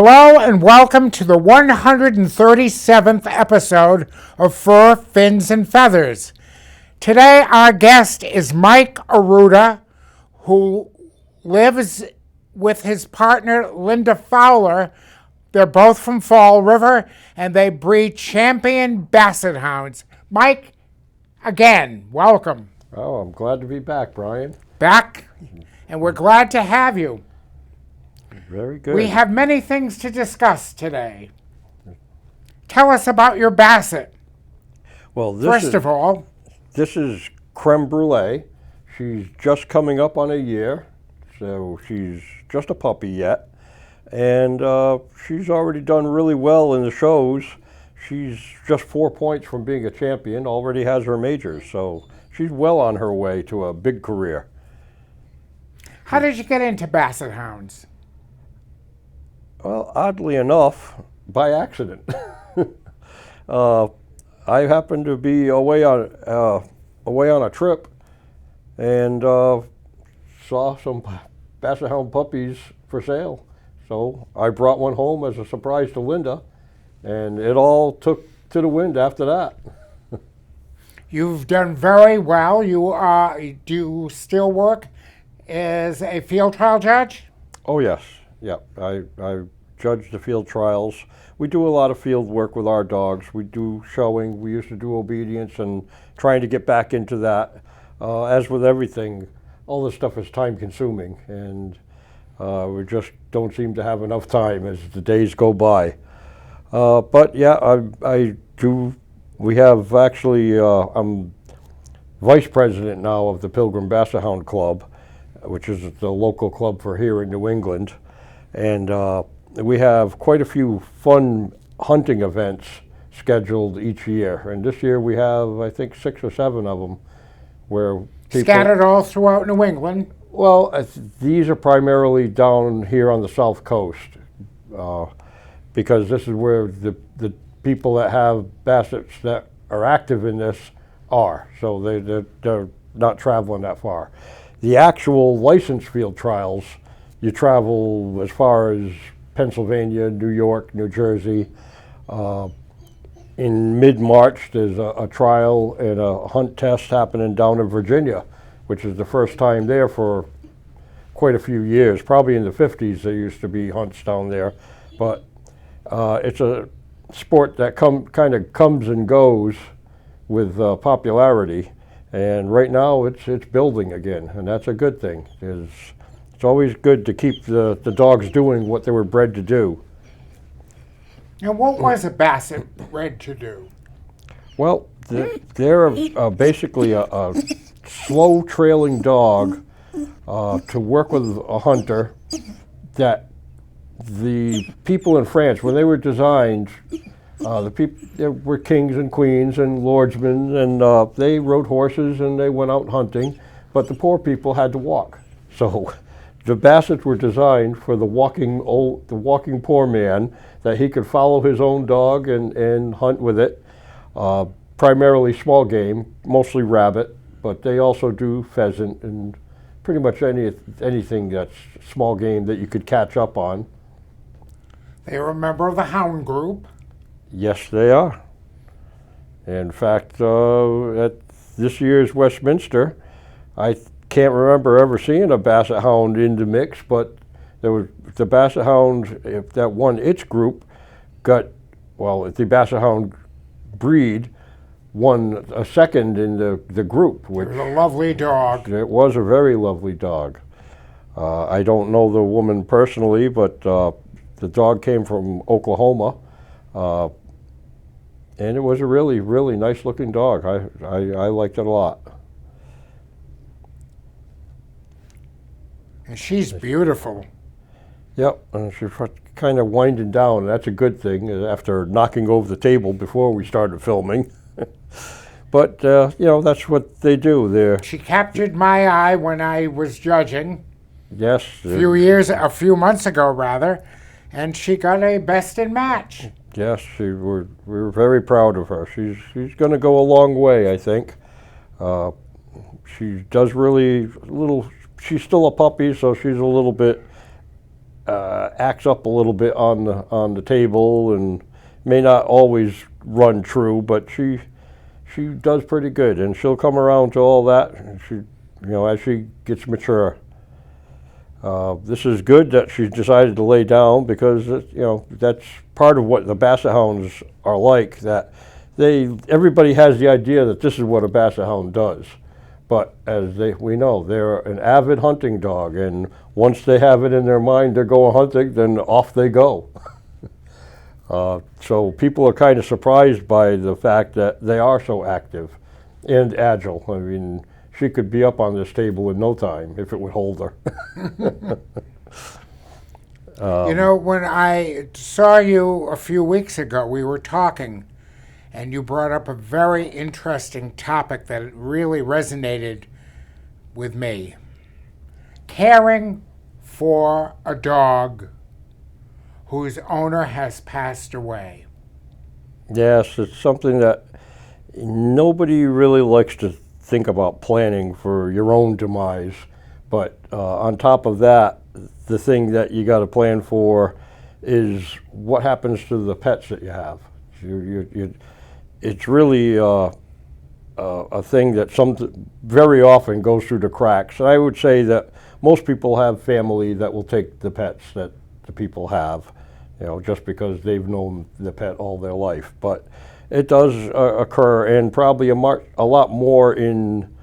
Hello and welcome to the 137th episode of Fur, Fins, and Feathers. Today our guest is Mike Arruda, who lives with his partner Linda Fowler. They're both from Fall River and they breed champion Basset Hounds. Mike, again, welcome. Oh, I'm glad to be back, Brian. Back, and we're glad to have you. Very good. We have many things to discuss today. Tell us about your Basset. Well, This is Crème Brûlée. She's just coming up on a year, so she's just a puppy yet. And she's already done really well in the shows. She's just 4 points from being a champion, already has her majors, so she's well on her way to a big career. How did you get into Basset Hounds? Well, oddly enough, by accident. I happened to be away on a trip and saw some Basset Hound puppies for sale. So I brought one home as a surprise to Linda, and it all took to the wind after that. You've done very well. Do you still work as a field trial judge? Oh yes, yeah. I judge the field trials. We do a lot of field work with our dogs. We do showing. We used to do obedience and trying to get back into that. As with everything, all this stuff is time consuming, and we just don't seem to have enough time as the days go by. But yeah, I do. We have actually, I'm vice president now of the Pilgrim Basset Hound Club, which is the local club for here in New England. And we have quite a few fun hunting events scheduled each year. And this year we have, I think, 6 or 7 of them where people... Scattered all throughout New England? Well, these are primarily down here on the South Coast because this is where the people that have Bassets that are active in this are. So they're not traveling that far. The actual licensed field trials, you travel as far as Pennsylvania, New York, New Jersey. In mid-March, there's a trial and a hunt test happening down in Virginia, which is the first time there for quite a few years. Probably in the 50s there used to be hunts down there. But it's a sport that kind of comes and goes with popularity. And right now it's building again, and that's a good thing. It's always good to keep the dogs doing what they were bred to do. And what was a Basset bred to do? Well, they're basically a slow trailing dog to work with a hunter that the people in France, when they were designed, the people there were kings and queens and lordsmen, and they rode horses and they went out hunting, but the poor people had to walk. So the Bassets were designed for the walking poor man, that he could follow his own dog and hunt with it. Primarily small game, mostly rabbit, but they also do pheasant and pretty much anything that's small game that you could catch up on. They are a member of the Hound Group. Yes, they are. In fact, at this year's Westminster, I can't remember ever seeing a Basset Hound in the mix, but there was the Basset Hound that won its group the Basset Hound breed won a second in the group. Which it was a lovely dog. It was a very lovely dog. I don't know the woman personally, but the dog came from Oklahoma. And it was a really, really nice looking dog. I liked it a lot. And she's beautiful. Yep, and she's kind of winding down. That's a good thing after knocking over the table before we started filming. But, that's what they do. She captured my eye when I was judging. Yes. A few months ago, rather. And she got a best in match. Yes, we were very proud of her. She's going to go a long way, I think. She does really she's still a puppy, so she's a little bit acts up a little bit on the table and may not always run true, but she does pretty good, and she'll come around to all that. And she, as she gets mature. This is good that she's decided to lay down, because that's part of what the Basset Hounds are like. That everybody has the idea that this is what a Basset Hound does. But as we know, they're an avid hunting dog, and once they have it in their mind they're going hunting, then off they go. So people are kind of surprised by the fact that they are so active and agile. I mean, she could be up on this table in no time if it would hold her. When I saw you a few weeks ago, we were talking, and you brought up a very interesting topic that really resonated with me. Caring for a dog whose owner has passed away. Yes, it's something that nobody really likes to think about planning for your own demise. But on top of that, the thing that you got to plan for is what happens to the pets that you have. It's really a thing that very often goes through the cracks. And I would say that most people have family that will take the pets that the people have, just because they've known the pet all their life. But it does occur, and probably a lot more in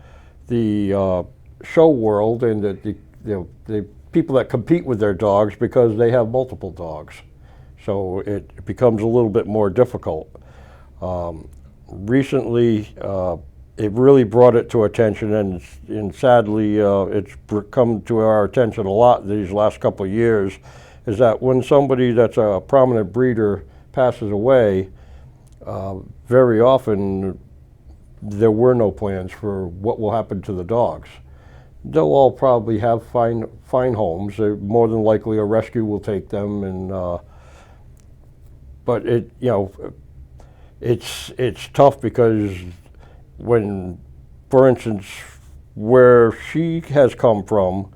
the show world, and the people that compete with their dogs because they have multiple dogs. So it becomes a little bit more difficult. Recently, it really brought it to attention, and sadly, it's come to our attention a lot these last couple of years, is that when somebody that's a prominent breeder passes away, very often there were no plans for what will happen to the dogs. They'll all probably have fine homes. More than likely a rescue will take them, and but it's tough, because when, for instance, where she has come from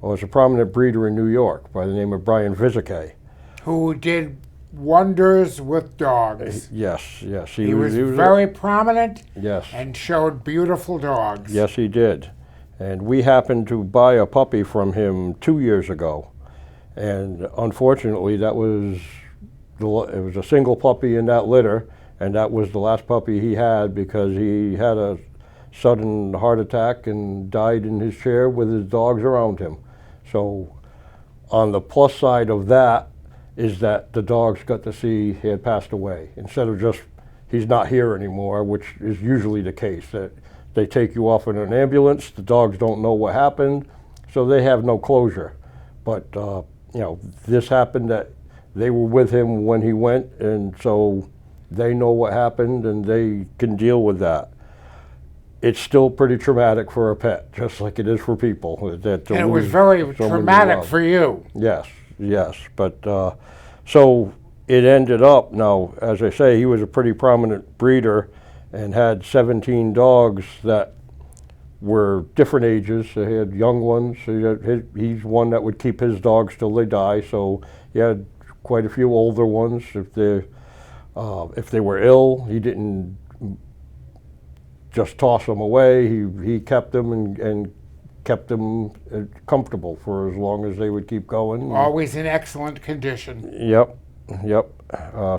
was a prominent breeder in New York by the name of Brian Vizicay, who did wonders with dogs. Yes. He was very prominent. Yes. And showed beautiful dogs. Yes, he did. And we happened to buy a puppy from him 2 years ago, and unfortunately, it was a single puppy in that litter, and that was the last puppy he had, because he had a sudden heart attack and died in his chair with his dogs around him. So on the plus side of that is that the dogs got to see he had passed away, instead of just he's not here anymore, which is usually the case. That they take you off in an ambulance, the dogs don't know what happened, so they have no closure. But this happened, that they were with him when he went, and so they know what happened and they can deal with that. It's still pretty traumatic for a pet, just like it is for people. And it was very traumatic for you. Yes. But so it ended up, now, as I say, he was a pretty prominent breeder and had 17 dogs that were different ages. He had young ones. He's one that would keep his dogs till they die. So he had quite a few older ones. If they were ill, he didn't just toss them away. He kept them and kept them comfortable for as long as they would keep going. Always in excellent condition. Yep.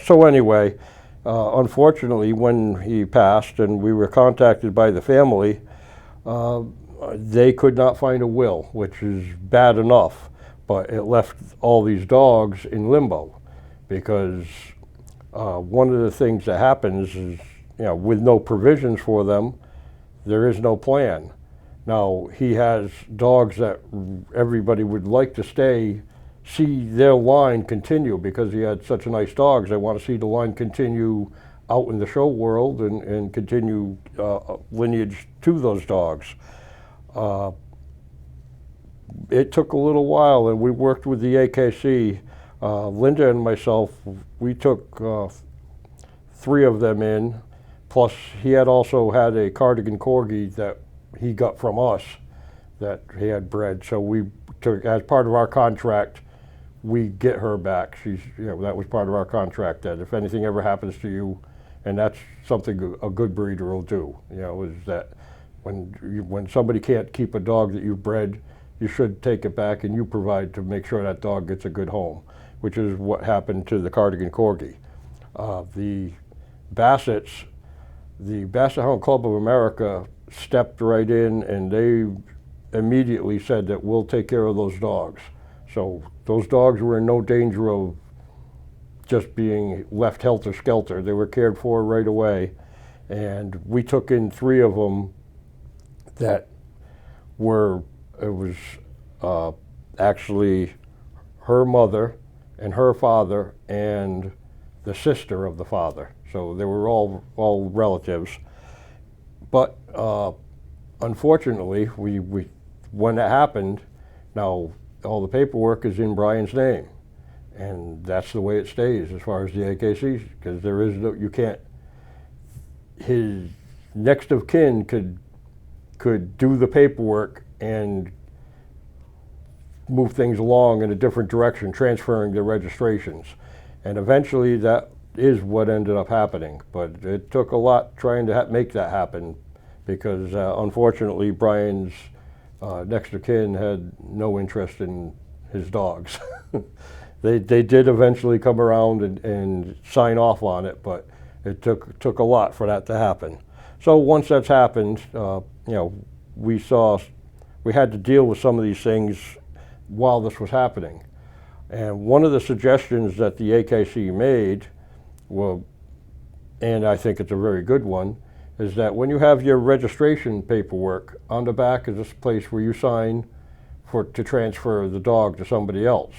So anyway, unfortunately, when he passed and we were contacted by the family, they could not find a will, which is bad enough, but it left all these dogs in limbo, because one of the things that happens is, with no provisions for them, there is no plan. Now, he has dogs that everybody would like to see their line continue, because he had such nice dogs. They want to see the line continue out in the show world and continue lineage to those dogs. It took a little while, and we worked with the AKC. Linda and myself, we took 3 of them in, plus he had also had a Cardigan Corgi that he got from us that he had bred. So we took, as part of our contract, we get her back. That was part of our contract, that if anything ever happens to you, and that's something a good breeder will do, is that when somebody can't keep a dog that you've bred, you should take it back and you provide to make sure that dog gets a good home, which is what happened to the Cardigan Corgi. The Bassets, the Basset Hound Club of America stepped right in, and they immediately said that we'll take care of those dogs. So those dogs were in no danger of just being left helter-skelter. They were cared for right away, and we took in 3 of them that were, it was actually her mother and her father and the sister of the father. So they were all relatives. But unfortunately, we when it happened, now all the paperwork is in Brian's name, and that's the way it stays as far as the AKC, because there is no, you can't, his next of kin could do the paperwork and move things along in a different direction, transferring the registrations. And eventually that is what ended up happening. But it took a lot trying to make that happen, because unfortunately Brian's next of kin had no interest in his dogs. They did eventually come around and sign off on it, but it took a lot for that to happen. So once that's happened, we had to deal with some of these things while this was happening. And one of the suggestions that the AKC made, and I think it's a very good one, is that when you have your registration paperwork, on the back is this place where you sign to transfer the dog to somebody else.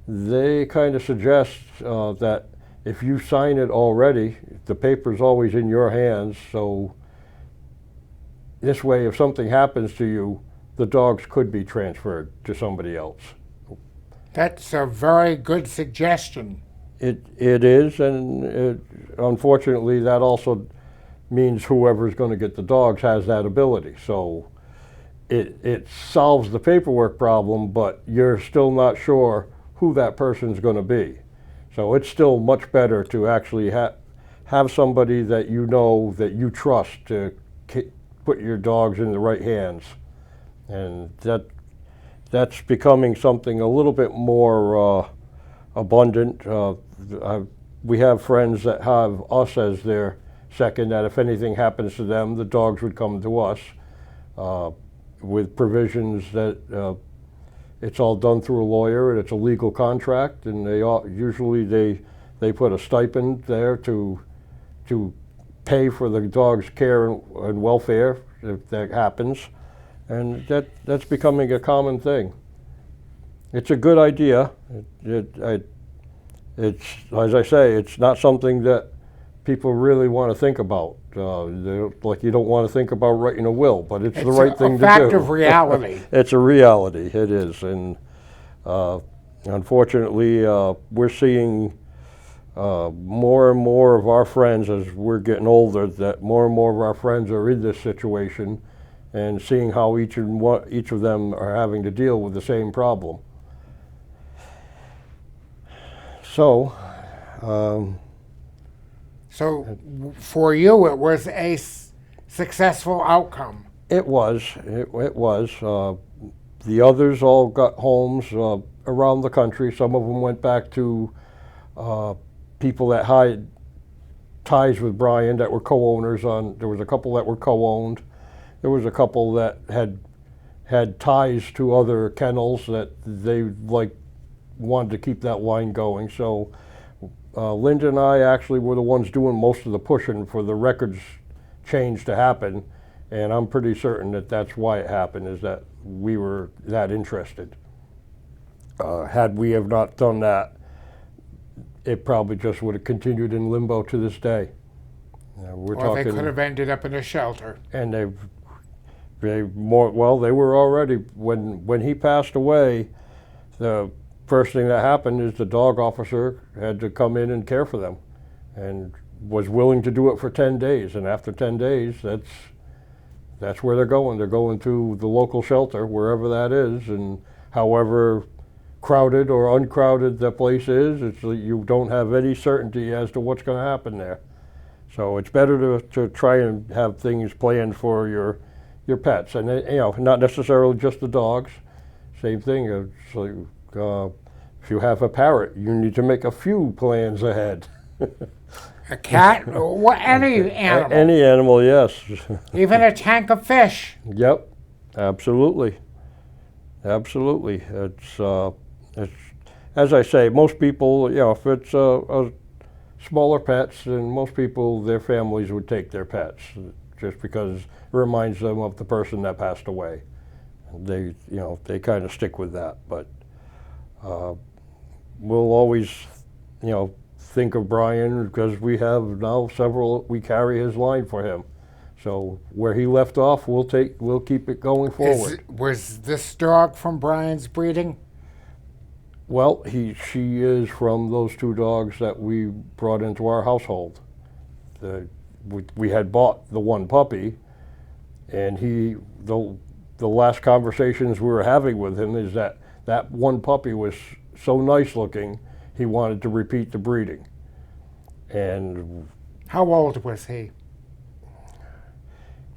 They kind of suggest that if you sign it already, the paper's always in your hands, so this way if something happens to you, the dogs could be transferred to somebody else. That's a very good suggestion. It is, and unfortunately that also means whoever's going to get the dogs has that ability. So it solves the paperwork problem, but you're still not sure who that person's going to be. So it's still much better to actually have somebody that you know, that you trust, to put your dogs in the right hands. And that's becoming something a little bit more abundant. We have friends that have us as their second, that if anything happens to them, the dogs would come to us, with provisions that it's all done through a lawyer and it's a legal contract, and usually they put a stipend there to pay for the dog's care and welfare if that happens, and that's becoming a common thing. It's a good idea. It's, as I say, it's not something that people really want to think about. Like, you don't want to think about writing a will, but it's the right thing to do. It's a fact of reality. It's a reality, it is. And unfortunately, we're seeing more and more of our friends, as we're getting older, that more and more of our friends are in this situation, and seeing how each of them are having to deal with the same problem. So, So for you, it was a successful outcome. It was. The others all got homes around the country. Some of them went back to people that had ties with Brian that were co-owners on. There was a couple that were co-owned. There was a couple that had ties to other kennels that they wanted to keep that line going. So Linda and I actually were the ones doing most of the pushing for the records change to happen, and I'm pretty certain that that's why it happened, is that we were that interested. Had we have not done that, it probably just would have continued in limbo to this day. They could have ended up in a shelter. And they were already, when he passed away, the first thing that happened is the dog officer had to come in and care for them, and was willing to do it for 10 days. And after 10 days, that's where they're going. They're going to the local shelter, wherever that is, and however crowded or uncrowded the place is. It's you don't have any certainty as to what's going to happen there. So it's better to try and have things planned for your pets, and not necessarily just the dogs. Same thing. It's like, if you have a parrot, you need to make a few plans ahead. A cat, any animal. Any animal, yes. Even a tank of fish. Yep, absolutely, absolutely. It's as I say, most people, if it's a smaller pets, and most people, their families would take their pets just because it reminds them of the person that passed away. They kind of stick with that, but we'll always, think of Brian because we have now we carry his line for him. So where he left off, we'll keep it going forward. Was this dog from Brian's breeding? Well, she is from those two dogs that we brought into our household. We had bought the one puppy, and the last conversations we were having with him is that one puppy was so nice looking, he wanted to repeat the breeding. And how old was he?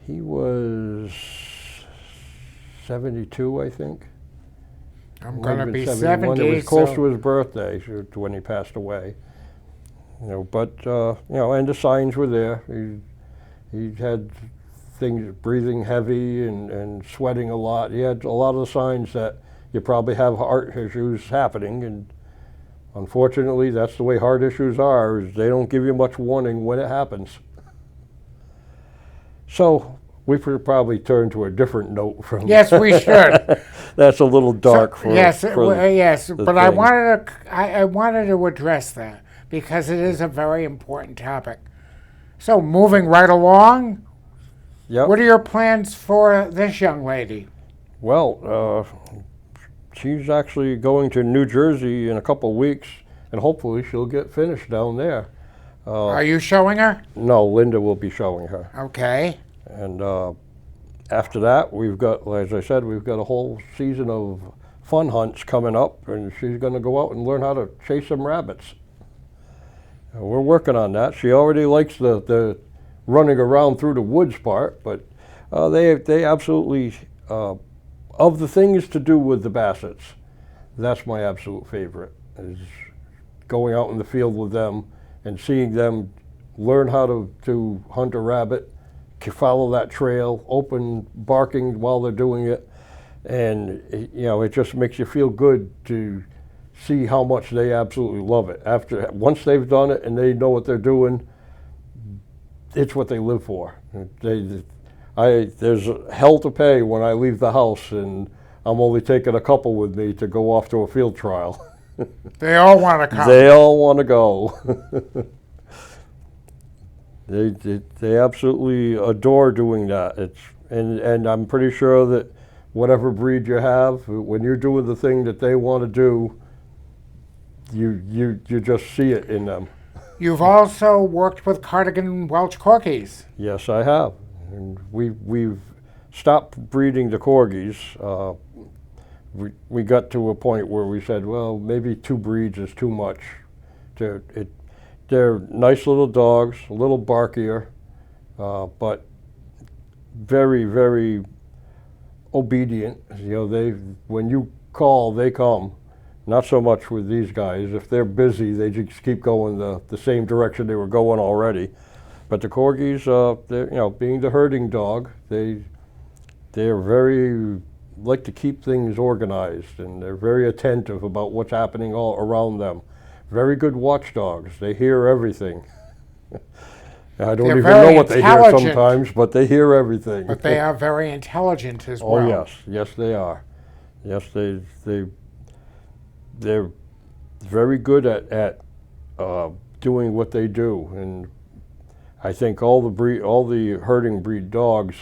He was 72, I think. I'm going to be 71. 70. It was close to his birthday when he passed away. But and the signs were there. He had things, breathing heavy and sweating a lot. He had a lot of the signs that you probably have heart issues happening, and unfortunately, that's the way heart issues are, is they don't give you much warning when it happens. So we should probably turn to a different note from. Yes, we should. That's a little dark for. Yes, yes, but I wanted to address that because it is a very important topic. So moving right along. Yep. What are your plans for this young lady? Well, she's actually going to New Jersey in a couple of weeks, and hopefully she'll get finished down there. Are you showing her? No, Linda will be showing her. Okay. And after that, we've got, as I said, we've got a whole season of fun hunts coming up, and she's going to go out and learn how to chase some rabbits. We're working on that. She already likes the running around through the woods part, but they absolutely, of the things to do with the Bassets, that's my absolute favorite, is going out in the field with them and seeing them learn how to hunt a rabbit, follow that trail, open barking while they're doing it, and it just makes you feel good to see how much they absolutely love it. Once they've done it and they know what they're doing, it's what they live for. There's hell to pay when I leave the house and I'm only taking a couple with me to go off to a field trial. They all want to come. They all want to go. They absolutely adore doing that. And I'm pretty sure that whatever breed you have, when you're doing the thing that they want to do, you just see it in them. You've also worked with Cardigan Welsh Corgis. Yes, I have. And we've stopped breeding the Corgis. We got to a point where we said, well, maybe 2 breeds is too much. They're nice little dogs, a little barkier, but very, very obedient. When you call, they come. Not so much with these guys. If they're busy, they just keep going the same direction they were going already. But the Corgis, being the herding dog, they're very like to keep things organized, and they're very attentive about what's happening all around them. Very good watchdogs. They hear everything. I don't even know what they hear sometimes, but they hear everything. But they are very intelligent as well. Oh yes, yes they are. Yes, they're very good at doing what they do, and I think all the herding breed dogs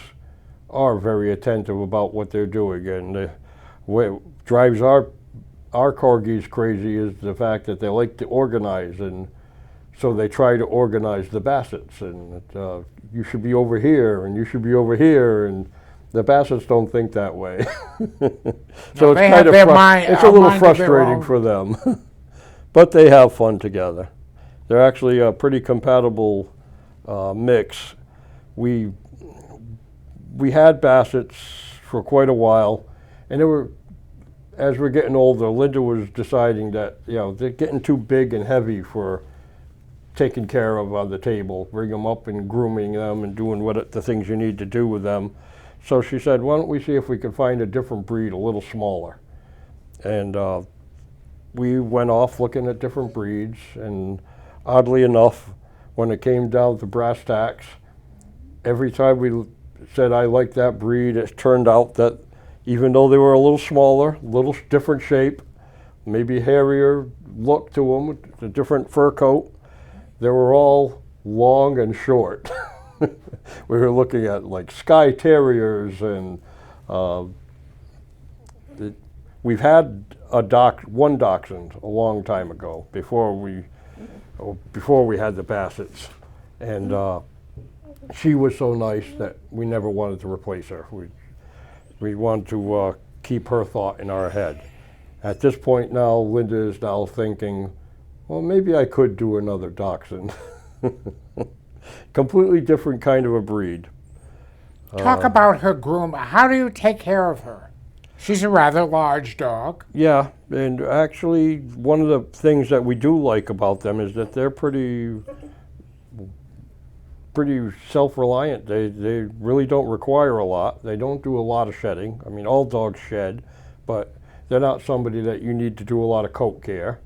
are very attentive about what they're doing, and what drives our Corgis crazy is the fact that they like to organize, and so they try to organize the Bassets, and you should be over here, and you should be over here, and The Bassets don't think that way. No, they have their mind- it's a a little mind of their frustrating own. for them. But they have fun together. They're actually a pretty compatible mix. We had Bassets for quite a while, and as we're getting older, Linda was deciding that, they're getting too big and heavy for taking care of on the table. Bring them up and grooming them and doing the things you need to do with them. So she said, why don't we see if we can find a different breed, a little smaller. And we went off looking at different breeds, and oddly enough, when it came down to brass tacks, every time we said I like that breed, it turned out that even though they were a little smaller, a little different shape, maybe hairier look to them, a different fur coat, they were all long and short. We were looking at like Skye Terriers, and we've had one Dachshund a long time ago before we had the Bassets, and she was so nice that we never wanted to replace her. We wanted to keep her thought in our head. At this point now, Linda is now thinking, well, maybe I could do another Dachshund. Completely different kind of a breed. Talk about her groom. How do you take care of her? She's a rather large dog. Yeah, and actually one of the things that we do like about them is that they're pretty self-reliant. They really don't require a lot. They don't do a lot of shedding. I mean, all dogs shed, but they're not somebody that you need to do a lot of coat care.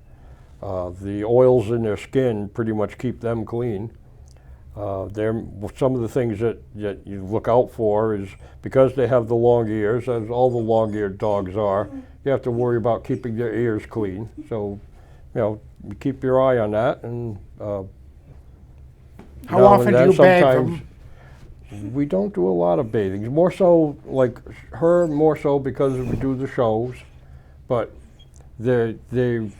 The oils in their skin pretty much keep them clean. Some of the things that you look out for is because they have the long ears, as all the long-eared dogs are, you have to worry about keeping their ears clean. So, you keep your eye on that. And How often do you bathe them? We don't do a lot of bathing. More so, like her, more so because we do the shows, but they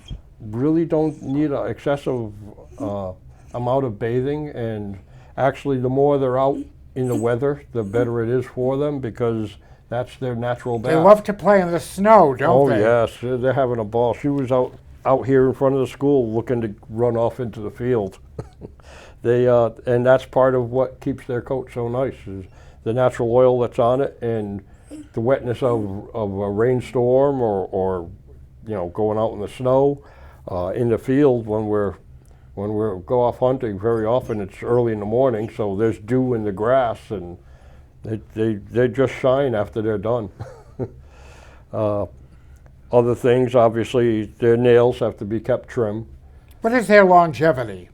really don't need an excessive amount of bathing, and actually the more they're out in the weather, the better it is for them, because that's their natural bath. They love to play in the snow, don't they? Oh yes, they're having a ball. She was out here in front of the school looking to run off into the field. And that's part of what keeps their coat so nice, is the natural oil that's on it, and the wetness of a rainstorm or going out in the snow, in the field when we go off hunting. Very often it's early in the morning, so there's dew in the grass, and they just shine after they're done. Other things, obviously, their nails have to be kept trim. What is their longevity?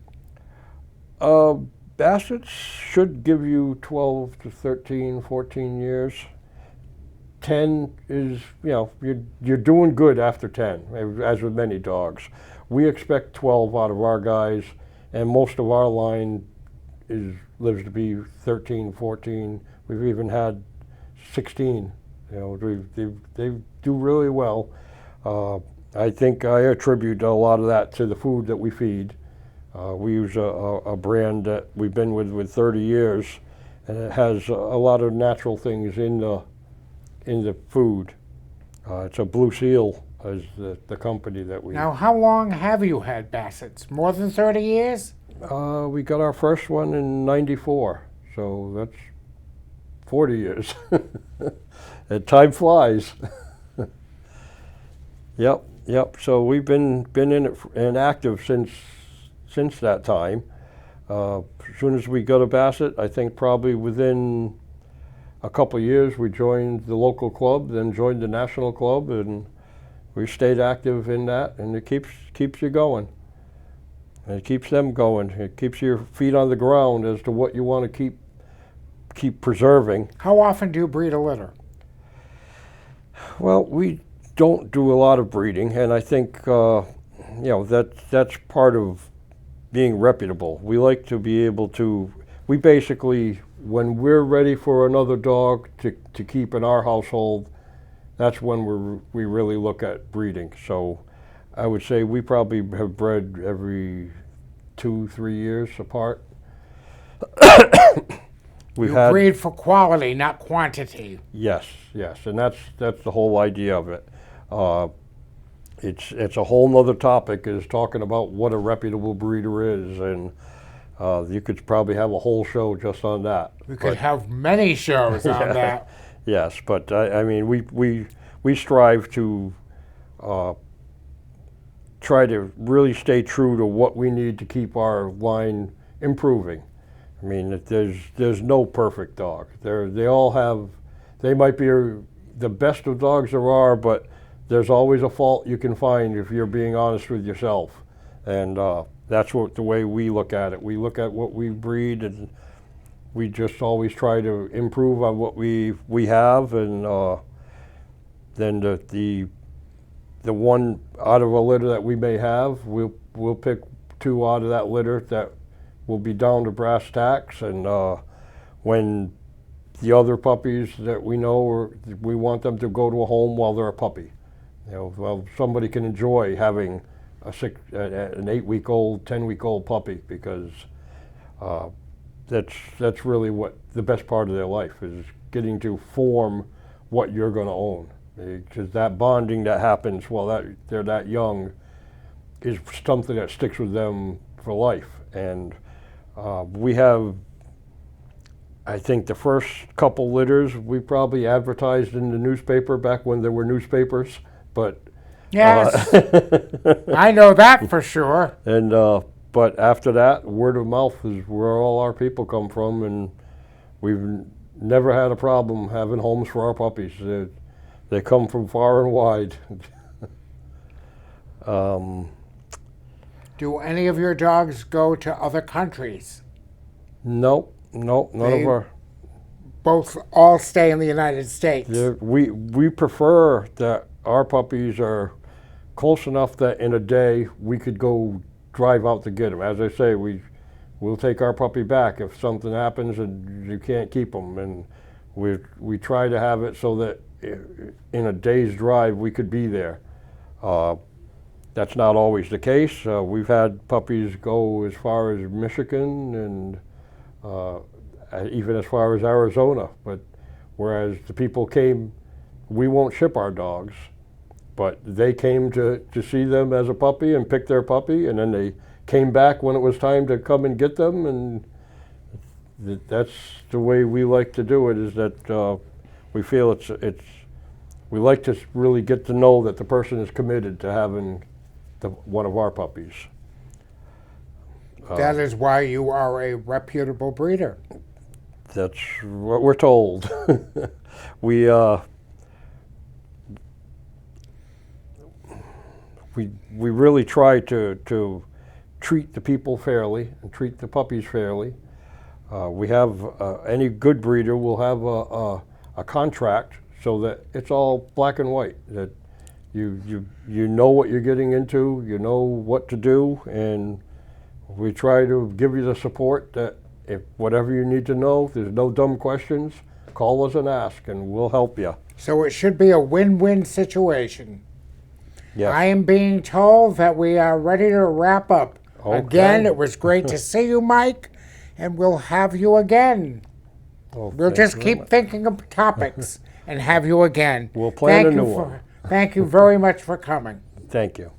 Bassets should give you 12 to 13, 14 years. 10 is, you're doing good after 10, as with many dogs. We expect 12 out of our guys, and most of our line lives to be 13, 14. We've even had 16. They do really well. I think I attribute a lot of that to the food that we feed. We use a brand that we've been with 30 years, and it has a lot of natural things in the food. It's a Blue Seal as the company that we... Now, how long have you had Bassets? More than 30 years? We got our first one in '94, so that's 40 years. And time flies. Yep. So we've been in it and active since that time. As soon as we got a Basset, I think probably within a couple of years we joined the local club, then joined the national club, and we stayed active in that, and it keeps you going. And it keeps them going. It keeps your feet on the ground as to what you want to keep preserving. How often do you breed a litter? Well, we don't do a lot of breeding, and I think that's part of being reputable. We like to be able to, we basically, when we're ready for another dog to keep in our household, that's when we really look at breeding. So I would say we probably have bred every 2-3 years apart. You breed for quality, not quantity. Yes, and that's the whole idea of it. It's a whole nother topic, is talking about what a reputable breeder is, and you could probably have a whole show just on that. We could have many shows on that. Yes, but I mean, we strive to try to really stay true to what we need to keep our line improving. I mean, there's no perfect dog. They might be the best of dogs there are, but there's always a fault you can find if you're being honest with yourself. And that's the way we look at it. We look at what we breed, and we just always try to improve on what we have, and then the one out of a litter that we may have, we'll pick 2 out of that litter that will be down to brass tacks, and when the other puppies that we know, we want them to go to a home while they're a puppy. Well, somebody can enjoy having an 8-week-old, 10-week-old puppy, because that's really what the best part of their life is, getting to form what you're going to own. Because that bonding that happens while they're that young is something that sticks with them for life. And we have, I think the first couple litters we probably advertised in the newspaper back when there were newspapers, but yes, I know that for sure. And but after that, word of mouth is where all our people come from, and we've never had a problem having homes for our puppies. They come from far and wide. Do any of your dogs go to other countries? Nope, none of our. Both all stay in the United States. We prefer that our puppies are close enough that in a day we could go drive out to get them. As I say, we'll take our puppy back if something happens and you can't keep them, and we try to have it so that in a day's drive we could be there. That's not always the case. We've had puppies go as far as Michigan and even as far as Arizona, but whereas the people came, we won't ship our dogs, but they came to see them as a puppy and pick their puppy, and then they came back when it was time to come and get them, and that's the way we like to do it, is that we feel we like to really get to know that the person is committed to having one of our puppies. That is why you are a reputable breeder. That's what we're told. We really try to treat the people fairly and treat the puppies fairly. We have any good breeder will have a contract so that it's all black and white, that you know what you're getting into, you know what to do, and we try to give you the support that if whatever you need to know, there's no dumb questions, call us and ask, and we'll help you. So it should be a win-win situation. Yes. I am being told that we are ready to wrap up. Okay. Again, it was great to see you, Mike, and we'll have you again. Well, We'll just keep thinking of topics and have you again. We'll plan a new one. Thank you very much for coming. Thank you.